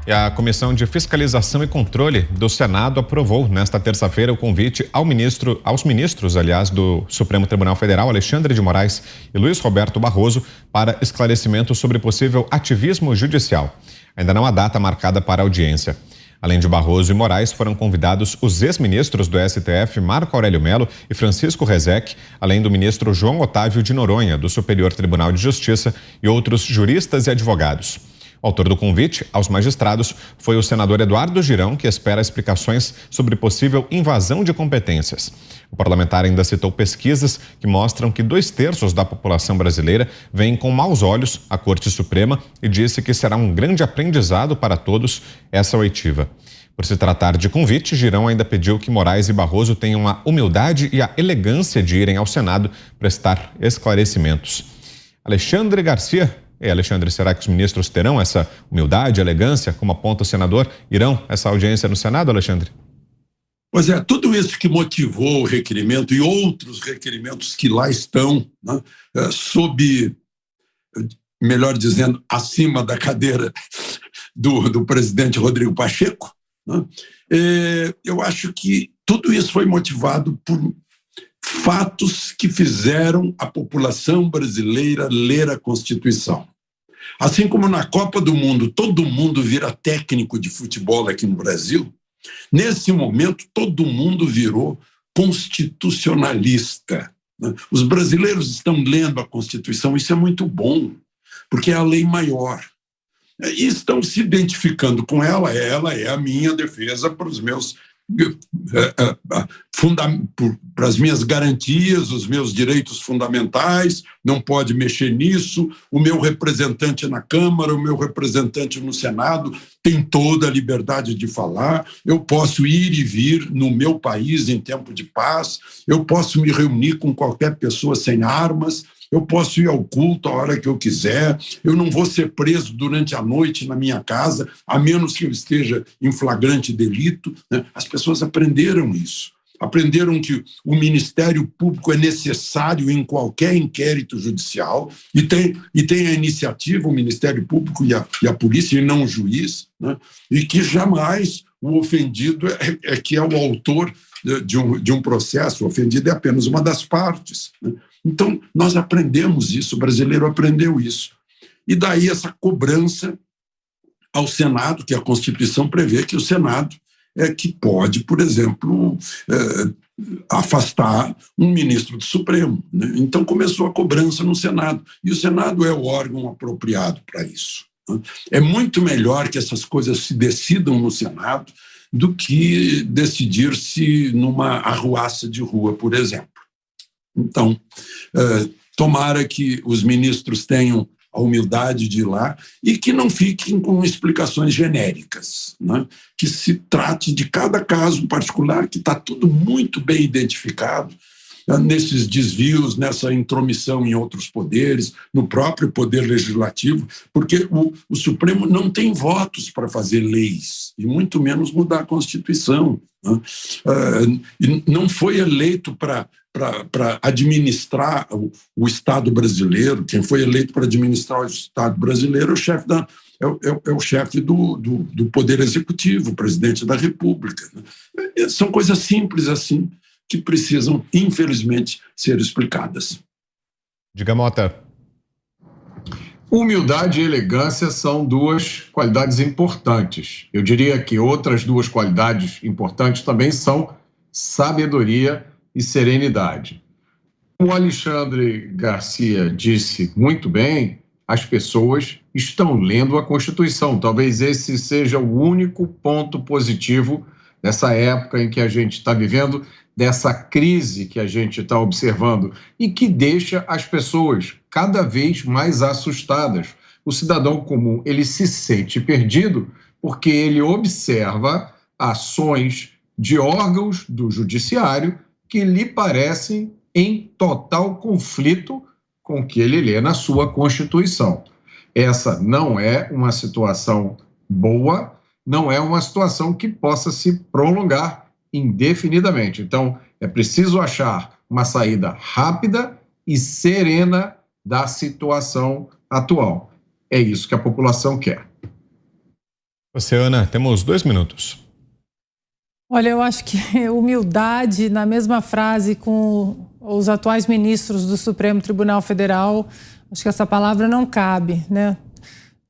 E a Comissão de Fiscalização e Controle do Senado aprovou nesta terça-feira o convite aos ministros, do Supremo Tribunal Federal, Alexandre de Moraes e Luiz Roberto Barroso, para esclarecimento sobre possível ativismo judicial. Ainda não há data marcada para a audiência. Além de Barroso e Moraes, foram convidados os ex-ministros do STF, Marco Aurélio Mello e Francisco Rezec, além do ministro João Otávio de Noronha, do Superior Tribunal de Justiça, e outros juristas e advogados. O autor do convite aos magistrados foi o senador Eduardo Girão, que espera explicações sobre possível invasão de competências. O parlamentar ainda citou pesquisas que mostram que 2/3 da população brasileira veem com maus olhos a Corte Suprema e disse que será um grande aprendizado para todos essa oitiva. Por se tratar de convite, Girão ainda pediu que Moraes e Barroso tenham a humildade e a elegância de irem ao Senado prestar esclarecimentos. Alexandre Garcia. Alexandre, será que os ministros terão essa humildade, elegância, como aponta o senador? Irão essa audiência no Senado, Alexandre? Pois é, tudo isso que motivou o requerimento e outros requerimentos que lá estão, né, sob, melhor dizendo, acima da cadeira do presidente Rodrigo Pacheco, né, eu acho que tudo isso foi motivado por fatos que fizeram a população brasileira ler a Constituição. Assim como na Copa do Mundo todo mundo vira técnico de futebol aqui no Brasil, nesse momento todo mundo virou constitucionalista. Os brasileiros estão lendo a Constituição, isso é muito bom, porque é a lei maior. E estão se identificando com ela é a minha defesa para os meus para as minhas garantias, os meus direitos fundamentais, não pode mexer nisso. O meu representante na Câmara, o meu representante no Senado tem toda a liberdade de falar. Eu posso ir e vir no meu país em tempo de paz, eu posso me reunir com qualquer pessoa sem armas, eu posso ir ao culto a hora que eu quiser, eu não vou ser preso durante a noite na minha casa, a menos que eu esteja em flagrante delito, né? As pessoas aprenderam isso. Aprenderam que o Ministério Público é necessário em qualquer inquérito judicial e tem a iniciativa, o Ministério Público e a polícia, e não o juiz, né? E que jamais o ofendido é que é o autor de um processo, o ofendido é apenas uma das partes, né? Então, nós aprendemos isso, o brasileiro aprendeu isso. E daí essa cobrança ao Senado, que a Constituição prevê que o Senado é que pode, por exemplo, afastar um ministro do Supremo, né? Então começou a cobrança no Senado, e o Senado é o órgão apropriado para isso, né? É muito melhor que essas coisas se decidam no Senado do que decidir-se numa arruaça de rua, por exemplo. Então, tomara que os ministros tenham a humildade de ir lá e que não fiquem com explicações genéricas, né? Que se trate de cada caso particular, que está tudo muito bem identificado, nesses desvios, nessa intromissão em outros poderes, no próprio poder legislativo, porque o Supremo não tem votos para fazer leis, e muito menos mudar a Constituição, né? E não foi eleito para administrar o Estado brasileiro. Quem foi eleito para administrar o Estado brasileiro é o chefe o chefe do Poder Executivo, o presidente da República, né? São coisas simples assim, que precisam, infelizmente, ser explicadas. Diga, Mota. Humildade e elegância são duas qualidades importantes. Eu diria que outras duas qualidades importantes também são sabedoria e serenidade. Como o Alexandre Garcia disse muito bem, as pessoas estão lendo a Constituição. Talvez esse seja o único ponto positivo nessa época em que a gente está vivendo, dessa crise que a gente está observando e que deixa as pessoas cada vez mais assustadas. O cidadão comum, ele se sente perdido porque ele observa ações de órgãos do judiciário que lhe parecem em total conflito com o que ele lê na sua Constituição. Essa não é uma situação boa, não é uma situação que possa se prolongar indefinidamente. Então, é preciso achar uma saída rápida e serena da situação atual. É isso que a população quer. Você, Ana, temos 2 minutos. Olha, eu acho que humildade, na mesma frase com os atuais ministros do Supremo Tribunal Federal, acho que essa palavra não cabe, né?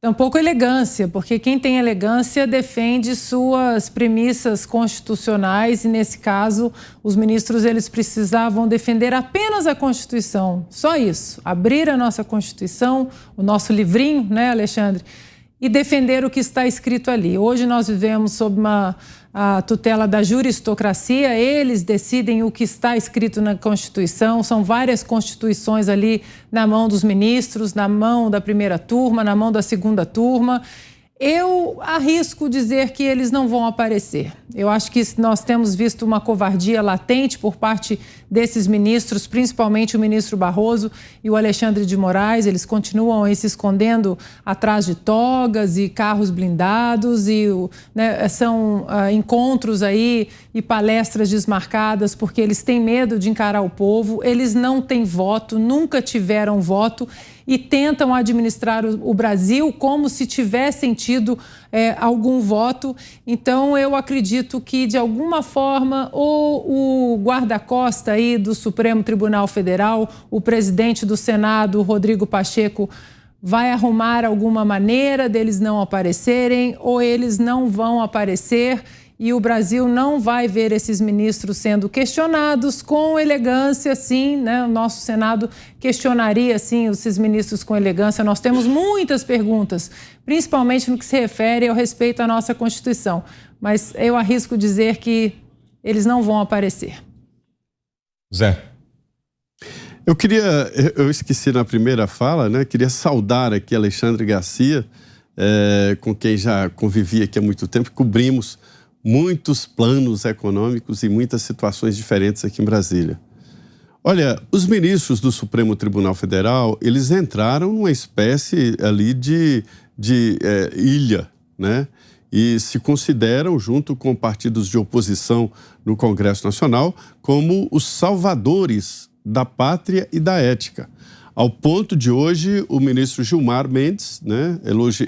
Tampouco elegância, porque quem tem elegância defende suas premissas constitucionais e, nesse caso, os ministros eles precisavam defender apenas a Constituição, só isso, abrir a nossa Constituição, o nosso livrinho, né, Alexandre, e defender o que está escrito ali. Hoje nós vivemos sob a tutela da juristocracia, eles decidem o que está escrito na Constituição, são várias constituições ali na mão dos ministros, na mão da primeira turma, na mão da segunda turma. Eu arrisco dizer que eles não vão aparecer. Eu acho que nós temos visto uma covardia latente por parte desses ministros, principalmente o ministro Barroso e o Alexandre de Moraes. Eles continuam aí se escondendo atrás de togas e carros blindados e são encontros aí e palestras desmarcadas porque eles têm medo de encarar o povo. Eles não têm voto, nunca tiveram voto e tentam administrar o Brasil como se tivessem tido algum voto. Então, eu acredito que, de alguma forma, ou o guarda-costa aí do Supremo Tribunal Federal, o presidente do Senado, Rodrigo Pacheco, vai arrumar alguma maneira deles não aparecerem, ou eles não vão aparecer e o Brasil não vai ver esses ministros sendo questionados com elegância, sim, né? O nosso Senado questionaria, sim, esses ministros com elegância. Nós temos muitas perguntas, principalmente no que se refere ao respeito à nossa Constituição, mas eu arrisco dizer que eles não vão aparecer. Zé. Eu esqueci na primeira fala, né? Queria saudar aqui Alexandre Garcia, com quem já convivi aqui há muito tempo, cobrimos muitos planos econômicos e muitas situações diferentes aqui em Brasília. Olha, os ministros do Supremo Tribunal Federal, eles entraram numa espécie ali de ilha, né? E se consideram, junto com partidos de oposição no Congresso Nacional, como os salvadores da pátria e da ética. Ao ponto de hoje, o ministro Gilmar Mendes, né,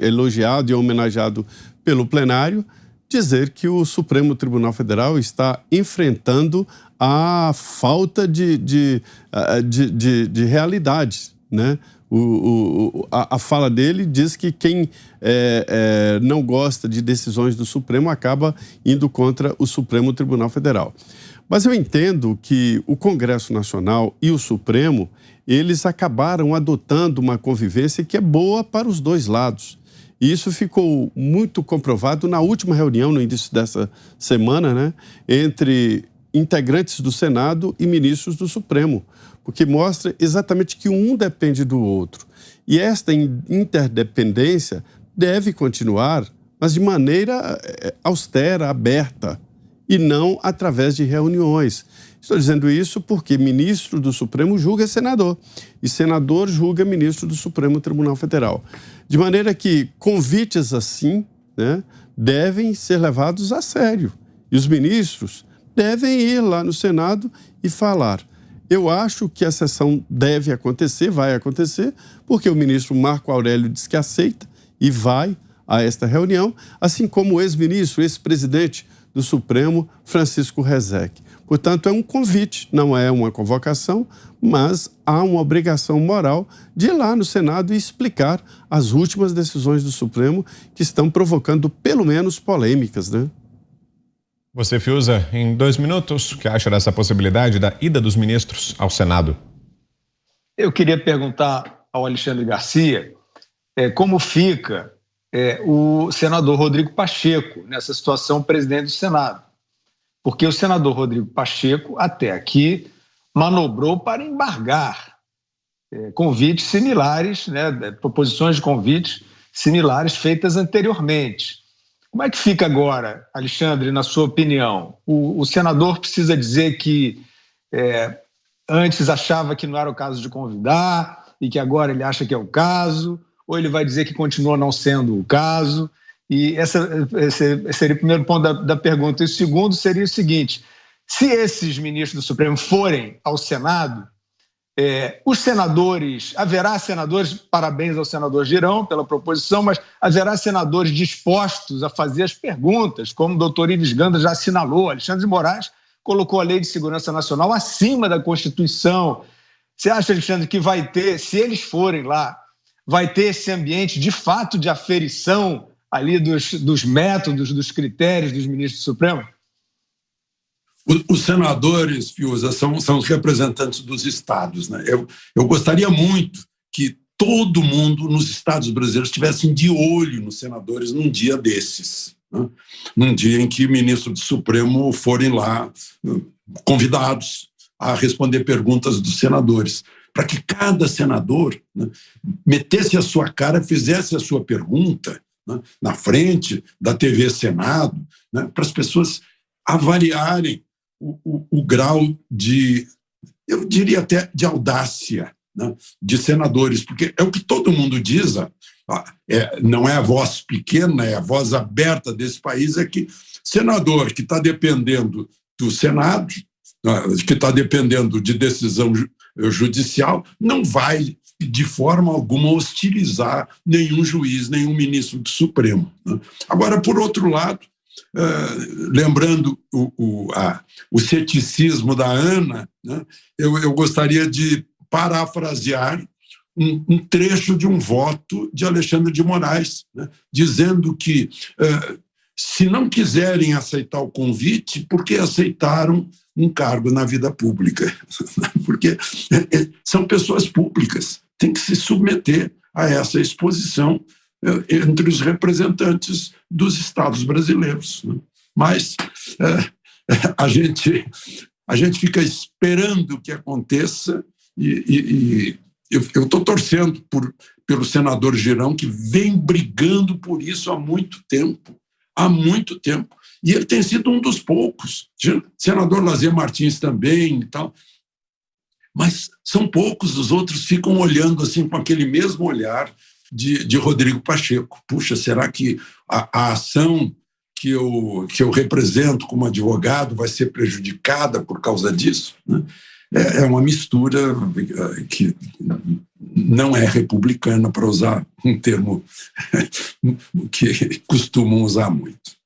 elogiado e homenageado pelo plenário, dizer que o Supremo Tribunal Federal está enfrentando a falta de realidade, né? A fala dele diz que quem não gosta de decisões do Supremo acaba indo contra o Supremo Tribunal Federal. Mas eu entendo que o Congresso Nacional e o Supremo, eles acabaram adotando uma convivência que é boa para os dois lados. E isso ficou muito comprovado na última reunião, no início dessa semana, né, entre integrantes do Senado e ministros do Supremo, porque mostra exatamente que um depende do outro. E esta interdependência deve continuar, mas de maneira austera, aberta, e não através de reuniões. Estou dizendo isso porque ministro do Supremo julga senador e senador julga ministro do Supremo Tribunal Federal. De maneira que convites assim, né, devem ser levados a sério. E os ministros devem ir lá no Senado e falar. Eu acho que a sessão deve acontecer, vai acontecer, porque o ministro Marco Aurélio diz que aceita e vai a esta reunião, assim como o ex-ministro, ex-presidente do Supremo, Francisco Rezec. Portanto, é um convite, não é uma convocação, mas há uma obrigação moral de ir lá no Senado e explicar as últimas decisões do Supremo que estão provocando, pelo menos, polêmicas, né? Você, Fiuza, em 2 minutos, o que acha dessa possibilidade da ida dos ministros ao Senado? Eu queria perguntar ao Alexandre Garcia como fica o senador Rodrigo Pacheco nessa situação, presidente do Senado. Porque o senador Rodrigo Pacheco, até aqui, manobrou para embargar convites similares, né, proposições de convites similares feitas anteriormente. Como é que fica agora, Alexandre, na sua opinião? O senador precisa dizer que antes achava que não era o caso de convidar e que agora ele acha que é o caso, ou ele vai dizer que continua não sendo o caso? E esse seria o primeiro ponto da pergunta. E o segundo seria o seguinte: se esses ministros do Supremo forem ao Senado, Os senadores, haverá senadores, parabéns ao senador Girão pela proposição, mas haverá senadores dispostos a fazer as perguntas, como o doutor Ives Gandra já assinalou. Alexandre de Moraes colocou a Lei de Segurança Nacional acima da Constituição. Você acha, Alexandre, que vai ter, se eles forem lá, vai ter esse ambiente de fato de aferição ali dos métodos, dos critérios dos ministros do Supremo? Os senadores, Fiuza, são os representantes dos estados, né? Eu gostaria muito que todo mundo nos estados brasileiros estivessem de olho nos senadores num dia desses, né? Num dia em que ministros do Supremo forem lá convidados a responder perguntas dos senadores, para que cada senador, né, metesse a sua cara, fizesse a sua pergunta, né, na frente da TV Senado, né, para as pessoas avaliarem o grau de, eu diria até, de audácia, né, de senadores, porque é o que todo mundo diz, não é a voz pequena, é a voz aberta desse país, é que senador que está dependendo do Senado, que está dependendo de decisão judicial, não vai, de forma alguma, hostilizar nenhum juiz, nenhum ministro do Supremo, né? Agora, por outro lado, lembrando o ceticismo da Ana, né, eu gostaria de parafrasear um trecho de um voto de Alexandre de Moraes, né, dizendo que, se não quiserem aceitar o convite, por que aceitaram um cargo na vida pública? Porque são pessoas públicas, têm que se submeter a essa exposição entre os representantes dos estados brasileiros. Mas a gente fica esperando que aconteça e eu estou torcendo pelo senador Girão, que vem brigando por isso há muito tempo. E ele tem sido um dos poucos. Senador Lazer Martins também e tal. Mas são poucos, os outros ficam olhando assim com aquele mesmo olhar de Rodrigo Pacheco. Puxa, será que a ação que eu represento como advogado vai ser prejudicada por causa disso? É uma mistura que não é republicana, para usar um termo que costumam usar muito.